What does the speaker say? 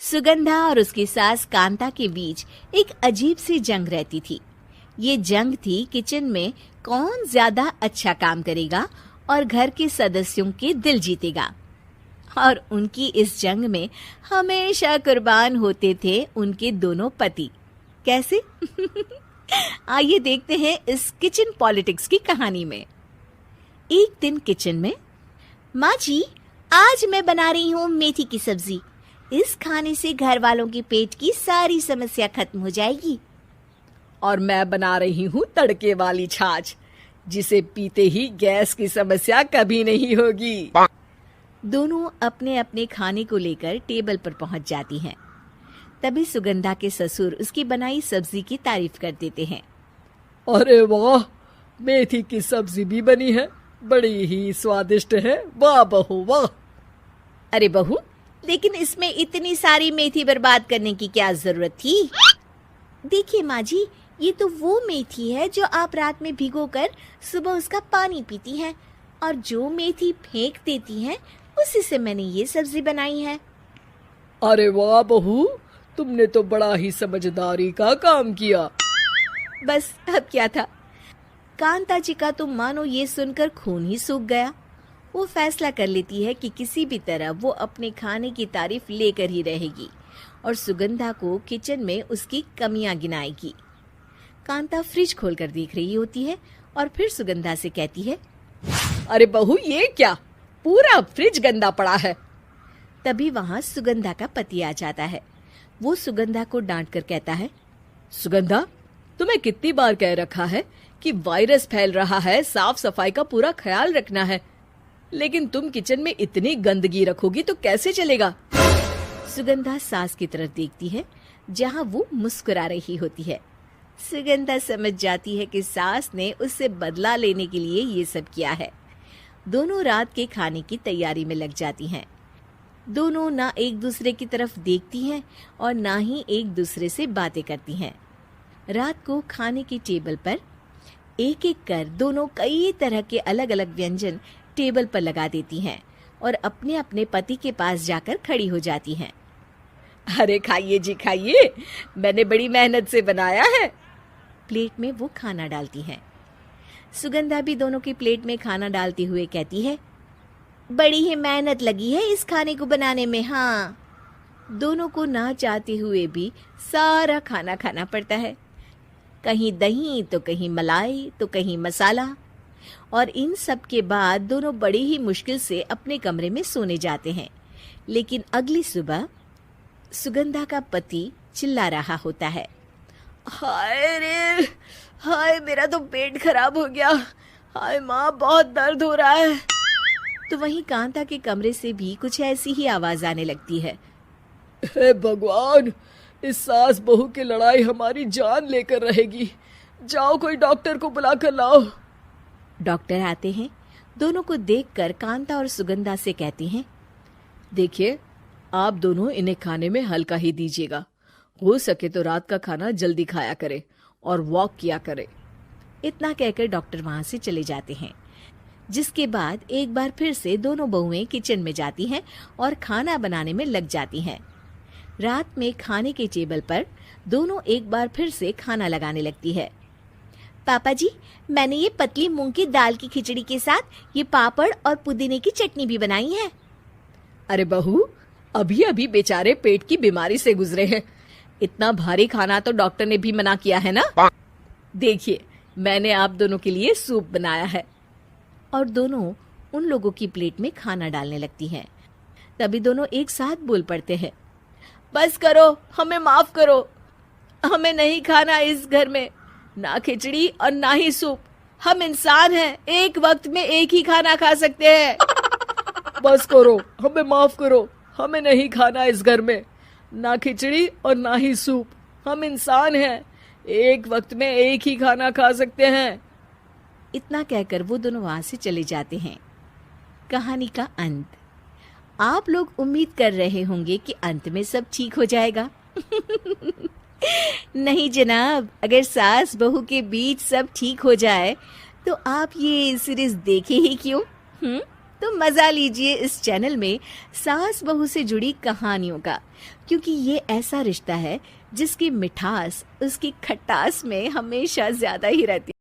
सुगंधा और उसकी सास कांता के बीच एक अजीब सी जंग रहती थी। ये जंग थी किचन में कौन ज्यादा अच्छा काम करेगा और घर के सदस्यों के दिल जीतेगा। और उनकी इस जंग में हमेशा कुर्बान होते थे उनके दोनों पति। कैसे? आइए देखते हैं इस किचन पॉलिटिक्स की कहानी में। एक दिन किचन में, माँ जी, आज मैं बना रही हूँ मेथी की सब्जी। इस खाने से घर वालों के पेट की सारी समस्या खत्म हो जाएगी। और मैं बना रही हूँ तड़के वाली छाछ, जिसे पीते ही गैस की समस्या कभी नहीं होगी। दोनों अपने अपने खाने को लेकर टेबल पर पहुंच जाती हैं। तभी सुगंधा के ससुर उसकी बनाई सब्जी की तारीफ कर देते हैं। अरे वाह, मेथी की सब्जी भी बनी है, बड़ी ही स्वादिष्ट है। वाह बहू वाह। अरे बहू, लेकिन इसमें इतनी सारी मेथी बर्बाद करने की क्या जरूरत थी? देखिए माँ जी, ये तो वो मेथी है जो आप रात में भिगोकर सुबह उसका पानी पीती हैं, और जो मेथी फेंक देती हैं उसी से मैंने ये सब्जी बनाई है। अरे वाह बहू, तुमने तो बड़ा ही समझदारी का काम किया। बस अब क्या था, कांता जी का तो मानो ये सुनकर खून ही सूख गया। वो फैसला कर लेती है कि किसी भी तरह वो अपने खाने की तारीफ लेकर ही रहेगी और सुगंधा को किचन में उसकी कमियां गिनाएगी। कांता फ्रिज खोलकर देख रही होती है और फिर सुगंधा से कहती है, अरे बहू, ये क्या, पूरा फ्रिज गंदा पड़ा है। तभी वहां सुगंधा का पति आ जाता है। वो सुगंधा को डांट कर कहता है, सुगंधा, तुम्हें कितनी बार कह रखा है कि वायरस फैल रहा है, साफ सफाई का पूरा ख्याल रखना है, लेकिन तुम किचन में इतनी गंदगी रखोगी तो कैसे चलेगा। सुगंधा सास की तरफ देखती है जहां वो मुस्कुरा रही होती है। सुगंधा समझ जाती है कि सास ने उससे बदला लेने के लिए ये सब किया है। दोनों रात के खाने की तैयारी में लग जाती हैं। दोनों ना एक दूसरे की तरफ देखती हैं और ना ही एक दूसरे से बातें करती हैं। रात को खाने की टेबल पर एक एक कर दोनों कई तरह के अलग अलग व्यंजन टेबल पर लगा देती हैं और अपने अपने पति के पास जाकर खड़ी हो जाती हैं। अरे खाइए जी खाइए, मैंने बड़ी मेहनत से बनाया है। प्लेट में वो खाना डालती हैं। सुगंधा भी दोनों की प्लेट में खाना डालते हुए कहती है, बड़ी ही मेहनत लगी है इस खाने को बनाने में। हाँ, दोनों को ना चाहते हुए भी सारा खाना खाना पड़ता है। कहीं दही तो कहीं मलाई तो कहीं मसाला। और इन सब के बाद दोनों बड़ी ही मुश्किल से अपने कमरे में सोने जाते हैं। लेकिन अगली सुबह सुगंधा का पति चिल्ला रहा होता है, हाय रे, हाय मेरा तो पेट खराब हो गया, हाय माँ बहुत दर्द हो रहा है। तो वहीं कांता के कमरे से भी कुछ ऐसी ही आवाज आने लगती है। हे भगवान, इस सास बहू की लड़ाई हमारी जान लेकर रहेगी। जाओ कोई डॉक्टर को बुला कर लाओ। डॉक्टर आते हैं। दोनों को देखकर कांता और सुगंधा से कहती हैं, देखिए, आप दोनों इन्हें खाने में हल्का ही दीजिएगा। हो सके तो रात का खाना जल्दी खाया करे और वॉक किया करे। इतना कहकर डॉक्टर वहां से चले जाते हैं। जिसके बाद एक बार फिर से दोनों बहुएं किचन में जाती हैं और खाना बनाने में लग जाती हैं। रात में खाने के टेबल पर दोनों एक बार फिर से खाना लगाने लगती है। पापा जी, मैंने ये पतली मूंग की दाल की खिचड़ी के साथ ये पापड़ और पुदीने की चटनी भी बनाई है। अरे बहू, अभी अभी बेचारे पेट की बीमारी से गुजरे हैं, इतना भारी खाना तो डॉक्टर ने भी मना किया है ना। देखिए, मैंने आप दोनों के लिए सूप बनाया है। और दोनों उन लोगों की प्लेट में खाना डालने लगती हैं। तभी दोनों एक साथ बोल पड़ते हैं, बस करो, हमें माफ करो, हमें नहीं खाना इस घर में ना खिचड़ी और ना ही सूप। हम इंसान हैं, एक वक्त में एक ही खाना खा सकते हैं। बस करो, हमें माफ करो, हमें नहीं खाना इस घर में ना खिचड़ी और ना ही सूप। हम इंसान हैं, एक वक्त में एक ही खाना खा सकते हैं। इतना कहकर वो दोनों वहां से चले जाते हैं। कहानी का अंत। आप लोग उम्मीद कर रहे होंगे कि अंत में सब ठीक हो जाएगा। नहीं जनाब, अगर सास बहू के बीच सब ठीक हो जाए तो आप ये सीरीज देखे ही क्यों? तो मजा लीजिए इस चैनल में सास बहू से जुड़ी कहानियों का, क्योंकि ये ऐसा रिश्ता है जिसकी मिठास उसकी खटास में हमेशा ज्यादा ही रहती है।